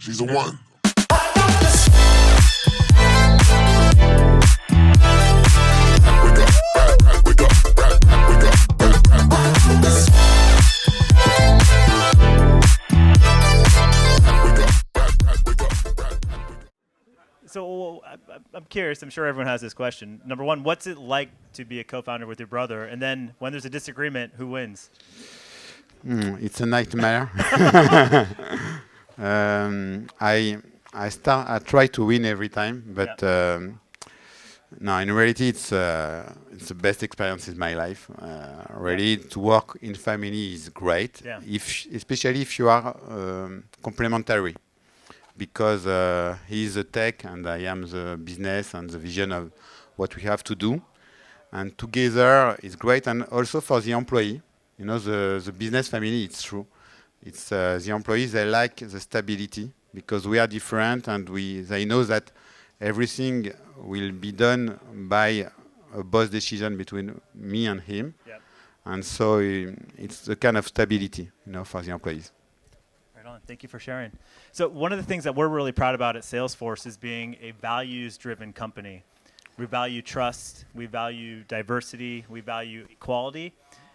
She's a one. So I'm curious. I'm sure everyone has this question. Number one, what's it like to be a co-founder with your brother? And then when there's a disagreement, who wins? It's a nightmare. I try to win every time, but no, in reality, it's the best experience in my life. Really, to work in family is great. Yeah. Especially if you are complementary, because he is the tech and I am the business and the vision of what we have to do, and together is great. And also for the employee, the business family, it's true. It's the employees, they like the stability because we are different and they know that everything will be done by a boss decision between me and him. Yep. And so it's the kind of stability, for the employees. Right on. Thank you for sharing. So one of the things that we're really proud about at Salesforce is being a values-driven company. We value trust, we value diversity, we value equality.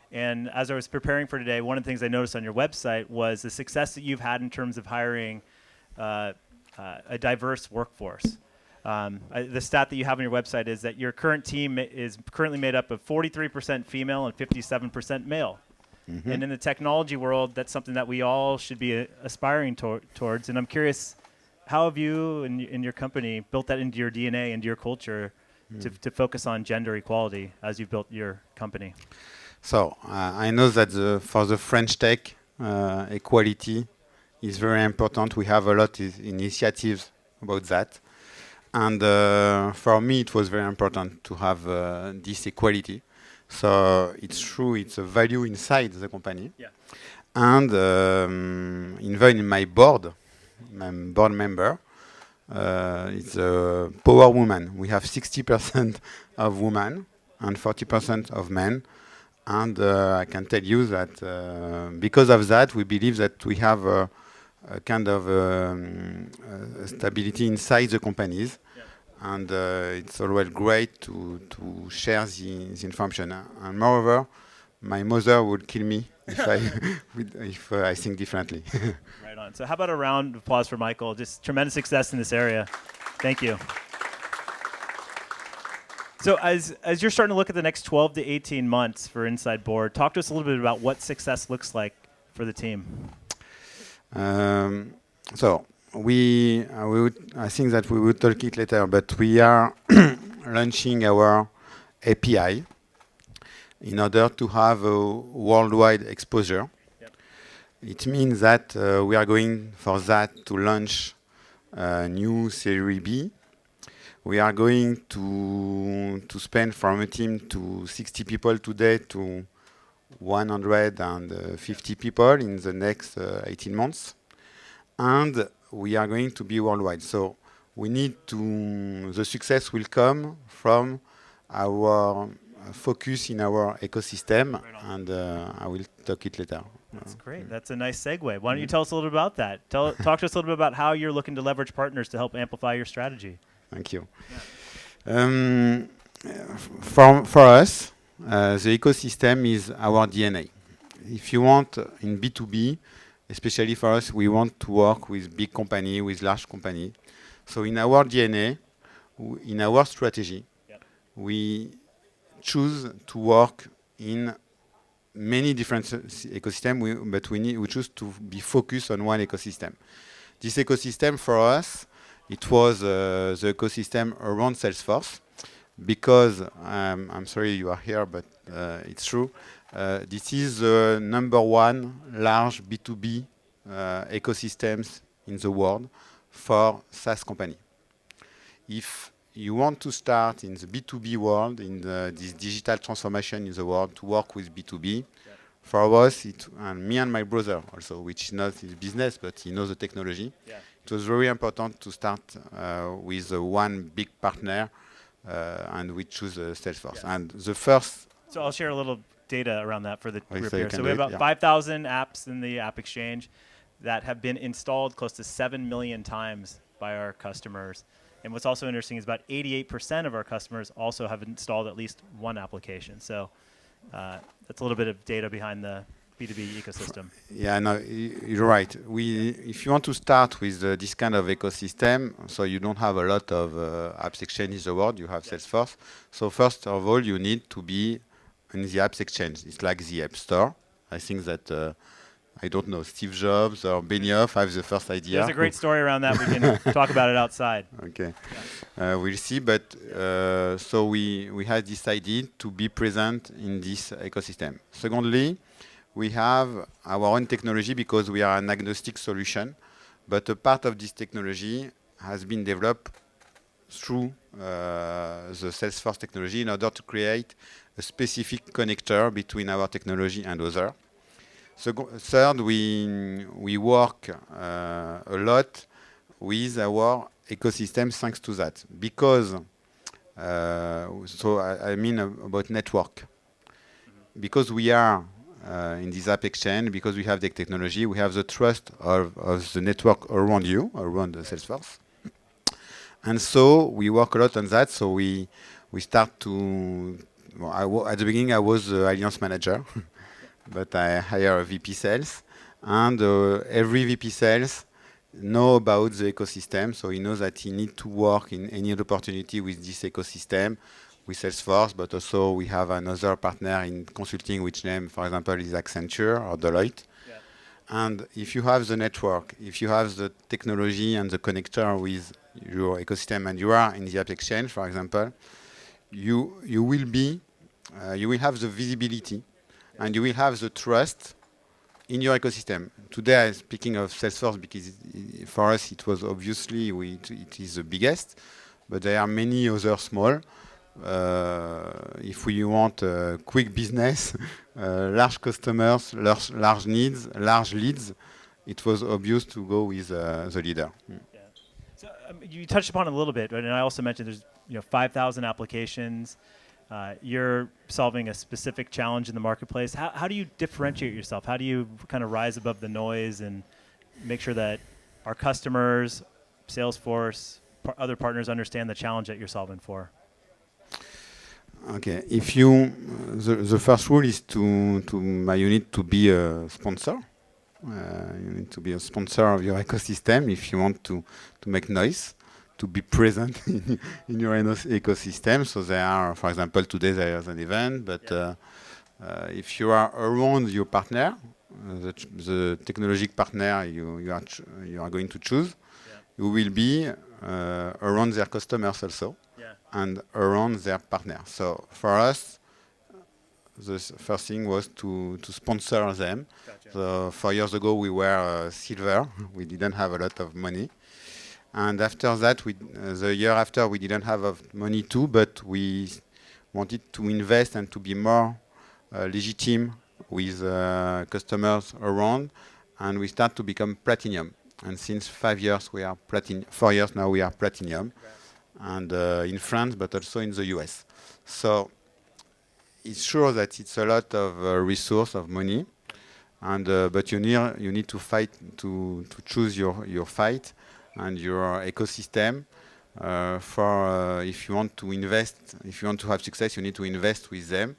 And as I was preparing for today, one of the things I noticed on your website was the success that you've had in terms of hiring a diverse workforce. The stat that you have on your website is that your current team is currently made up of 43% female and 57% male. Mm-hmm. And in the technology world, that's something that we all should be aspiring towards. And I'm curious, how have you and your company built that into your DNA, into your culture, to focus on gender equality as you've built your company? So I know that for the French tech, equality is very important. We have a lot of initiatives about that. And for me, it was very important to have this equality. So it's true, it's a value inside the company. Yeah. And even in my board, I'm board member, it's a power woman. We have 60% of women and 40% of men. And I can tell you that because of that, we believe that we have a kind of stability inside the companies. Yeah. And it's always great to share the information. And moreover, my mother would kill me if I think differently. Right on. So how about a round of applause for Michael? Just tremendous success in this area. Thank you. So as you're starting to look at the next 12 to 18 months for Inside Board, talk to us a little bit about what success looks like for the team. So I think that we will talk it later, but we are launching our API in order to have a worldwide exposure. Yep. It means that we are going for that to launch a new Series B. We are going to spend from a team to 60 people today to 150 people in the next 18 months. And we are going to be worldwide. So we need the success will come from our focus in our ecosystem. Right. And I will talk it later. That's great. That's a nice segue. Why don't you tell us a little bit about that? Talk to us a little bit about how you're looking to leverage partners to help amplify your strategy. Thank you. Yeah. For us, the ecosystem is our DNA. If you want, in B2B, especially for us, we want to work with big company, with large company. So in our DNA, in our strategy, yep, we choose to work in many different ecosystems, but we choose to be focused on one ecosystem. This ecosystem for us, it was the ecosystem around Salesforce, because I'm sorry you are here, but it's true. This is the number one large B2B ecosystems in the world for SaaS company. If you want to start in the B2B world, in this digital transformation in the world, to work with B2B, for us, and me and my brother also, which is not his business, but he knows the technology. Yeah. It was very important to start with one big partner, and we choose Salesforce. Yes. And the first... So I'll share a little data around that for the group here. So we have about 5,000 apps in the App Exchange. that have been installed close to 7 million times by our customers. And what's also interesting is about 88% of our customers also have installed at least one application. So that's a little bit of data behind the B2B ecosystem. Yeah, no, you're right. If you want to start with this kind of ecosystem, so you don't have a lot of apps exchange in the world, you have Salesforce. So first of all, you need to be in the apps exchange. It's like the App Store. I think that, I don't know, Steve Jobs or Benioff have the first idea. There's a great story around that. We can talk about it outside. Okay, we'll see. But so we had decided to be present in this ecosystem. Secondly, we have our own technology because we are an agnostic solution, but a part of this technology has been developed through the Salesforce technology in order to create a specific connector between our technology and other. Third, we work a lot with our ecosystem thanks to that. Because, so I mean about network. Because we are in this app exchange, because we have the technology, we have the trust of the network around you, around the Salesforce. And so we work a lot on that. So we start to, well, at the beginning I was the Alliance Manager, but I hire a VP Sales. And every VP Sales know about the ecosystem. So he knows that he needs to work in any opportunity with this ecosystem, with Salesforce, but also we have another partner in consulting, which name, for example, is Accenture or Deloitte. Yeah. And if you have the network, if you have the technology and the connector with your ecosystem, and you are in the App Exchange, for example, you will have the visibility, and you will have the trust in your ecosystem. Today, I'm speaking of Salesforce because for us it was obviously it is the biggest, but there are many other small. If we want quick business, large customers, large needs, large leads, it was obvious to go with the leader. Yeah. So you touched upon it a little bit, right? And I also mentioned there's 5,000 applications. You're solving a specific challenge in the marketplace. How do you differentiate yourself? How do you kind of rise above the noise and make sure that our customers, Salesforce, other partners understand the challenge that you're solving for? Okay, if you, the first rule is you need to be a sponsor. You need to be a sponsor of your ecosystem if you want to make noise, to be present in your ecosystem. So there are, for example, today there is an event, but if you are around your partner, the technological partner you are going to choose, you will be around their customers also. And around their partner. So for us, the first thing was to sponsor them. Gotcha. So 4 years ago we were silver. We didn't have a lot of money. And after that, the year after, we didn't have money too, but we wanted to invest and to be more legitimate with customers around. And we start to become platinum. And since 5 years, we are platinum. 4 years now, we are platinum. Right. And in France, but also in the US. So it's sure that it's a lot of resource of money, and but you need to fight to choose your fight and your ecosystem. If you want to invest, if you want to have success, you need to invest with them.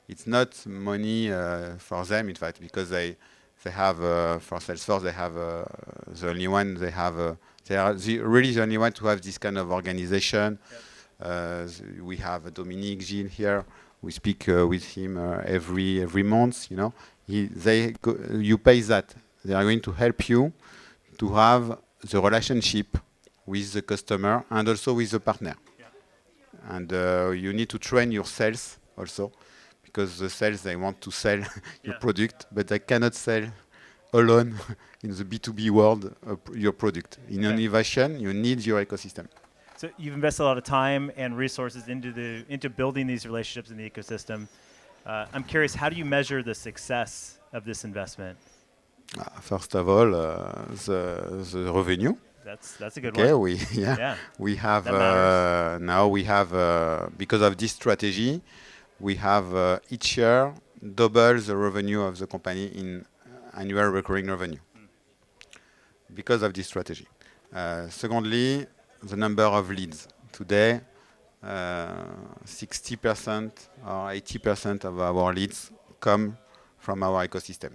It's not money for them, in fact, because they have for Salesforce they have the only one they have. They are really the only one to have this kind of organization. Yep. We have Dominique Gilles here. We speak with him every month. You know, you pay that. They are going to help you to have the relationship with the customer and also with the partner. Yeah. And you need to train your sales also, because the sales they want to sell your product, but they cannot sell alone in the B2B world your product. In innovation, you need your ecosystem. So you've invested a lot of time and resources into building these relationships in the ecosystem. I'm curious, how do you measure the success of this investment? First of all, the revenue. That's a good one. Okay, we have now we have because of this strategy, we have each year double the revenue of the company in annual recurring revenue. because of this strategy. Secondly, the number of leads. Today, 60% or 80% of our leads come from our ecosystem.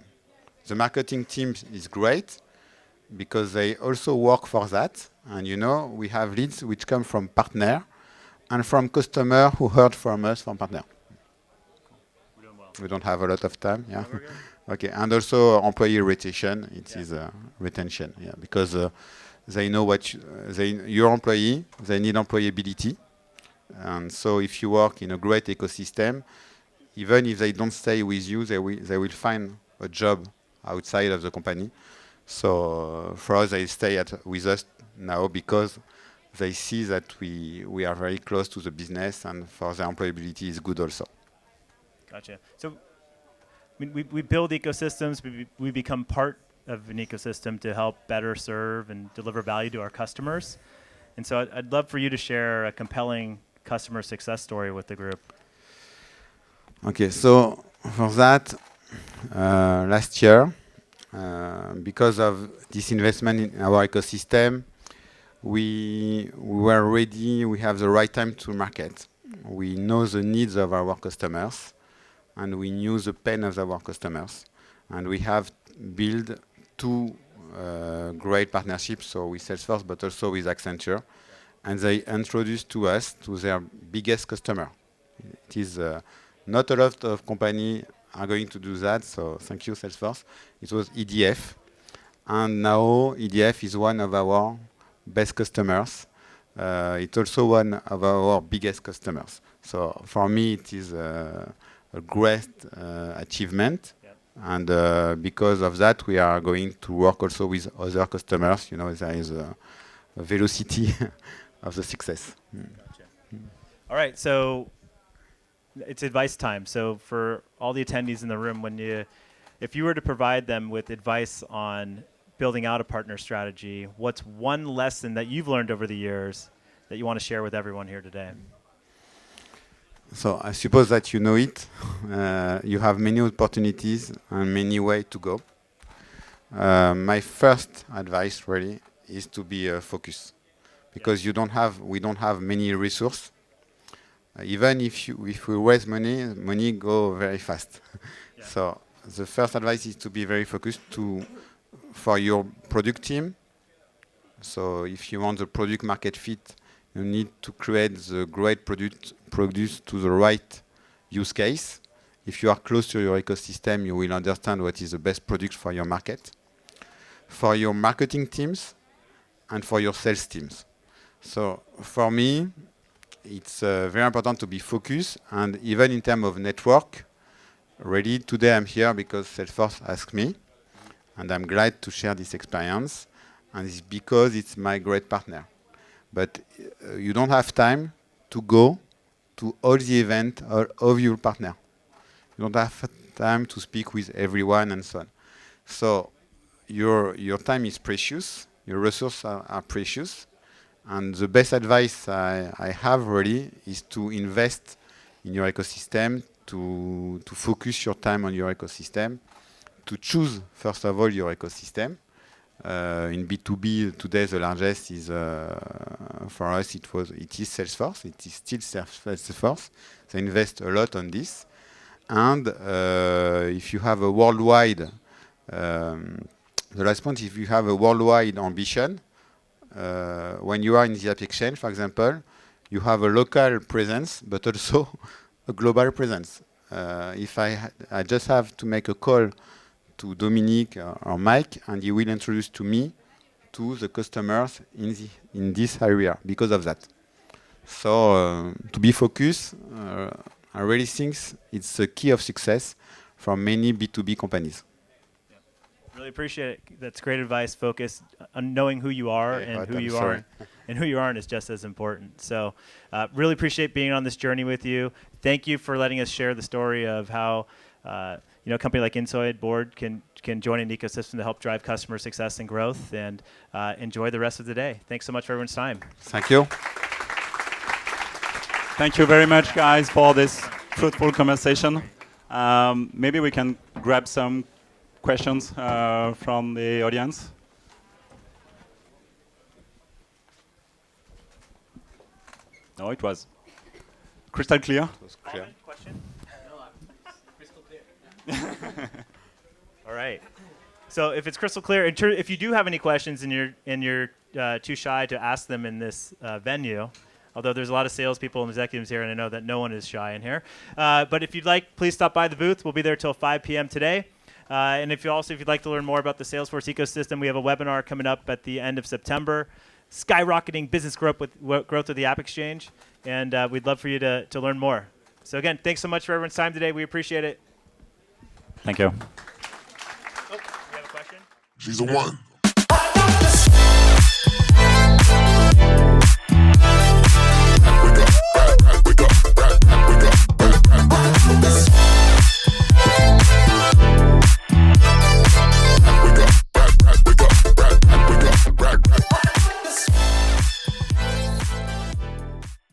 The marketing team is great because they also work for that. And you know, we have leads which come from partner and from customer who heard from us from partner. We're doing well. We don't have a lot of time. Yeah. No, we're good. Okay. And also employee retention. It is retention. Yeah. Because they know what your employee, they need employability. And so if you work in a great ecosystem, even if they don't stay with you, they will find a job outside of the company. So for us, they stay with us now because they see that we are very close to the business, and for the employability is good also. Gotcha. So we build ecosystems. We become part of an ecosystem to help better serve and deliver value to our customers. And so I'd love for you to share a compelling customer success story with the group. Okay, so for that, last year, because of this investment in our ecosystem, we were ready, we have the right time to market. We know the needs of our customers, and we knew the pain of our customers. And we have built two great partnerships, so with Salesforce, but also with Accenture. And they introduced to us to their biggest customer. It is not a lot of companies are going to do that, so thank you, Salesforce. It was EDF. And now EDF is one of our best customers. It's also one of our biggest customers. So for me, it is a great achievement. Yep. And because of that, we are going to work also with other customers. You know, there is a velocity of the success. Gotcha. All right, so it's advice time. So for all the attendees in the room, if you were to provide them with advice on building out a partner strategy, what's one lesson that you've learned over the years that you want to share with everyone here today? So I suppose that you know it. You have many opportunities and many ways to go. My first advice really is to be focused, because we don't have many resources. Even if we raise money go very fast. Yeah. So the first advice is to be very focused for your product team. So if you want the product market fit, you need to create the great product to the right use case. If you are close to your ecosystem, you will understand what is the best product for your market, for your marketing teams, and for your sales teams. So for me, it's very important to be focused, and even in terms of network, really today I'm here because Salesforce asked me, and I'm glad to share this experience, and it's because it's my great partner. But you don't have time to go to all the events of your partner. You don't have time to speak with everyone and so on. So your time is precious, your resources are precious, and the best advice I have really is to invest in your ecosystem, to focus your time on your ecosystem, to choose first of all your ecosystem. In B2B today, the largest is for us. It is Salesforce. It is still Salesforce. They invest a lot on this, and if you have a worldwide, the last point, if you have a worldwide ambition, when you are in the App Exchange, for example, you have a local presence, but also a global presence. If I just have to make a call to Dominique or Mike, and he will introduce to me to the customers in this area because of that. So to be focused, I really think it's the key of success for many B2B companies. Yeah. Really appreciate it. That's great advice. Focus on knowing who you are and who you aren't. And who you aren't is just as important. So really appreciate being on this journey with you. Thank you for letting us share the story of how a company like Inside Board can join an ecosystem to help drive customer success and growth, and enjoy the rest of the day. Thanks so much for everyone's time. Thank you. Thank you very much, guys, for this fruitful conversation. Maybe we can grab some questions from the audience. No, it was crystal clear. Clear. Question? Crystal clear. All right. So if it's crystal clear, if you do have any questions and you're too shy to ask them in this venue, although there's a lot of salespeople and executives here, and I know that no one is shy in here. But if you'd like, please stop by the booth. We'll be there till 5 p.m. today. And if you'd like to learn more about the Salesforce ecosystem, we have a webinar coming up at the end of September, skyrocketing business growth with the App Exchange, and we'd love for you to learn more. So again, thanks so much for everyone's time today. We appreciate it. Thank you. Oh, you have a question? She's a one.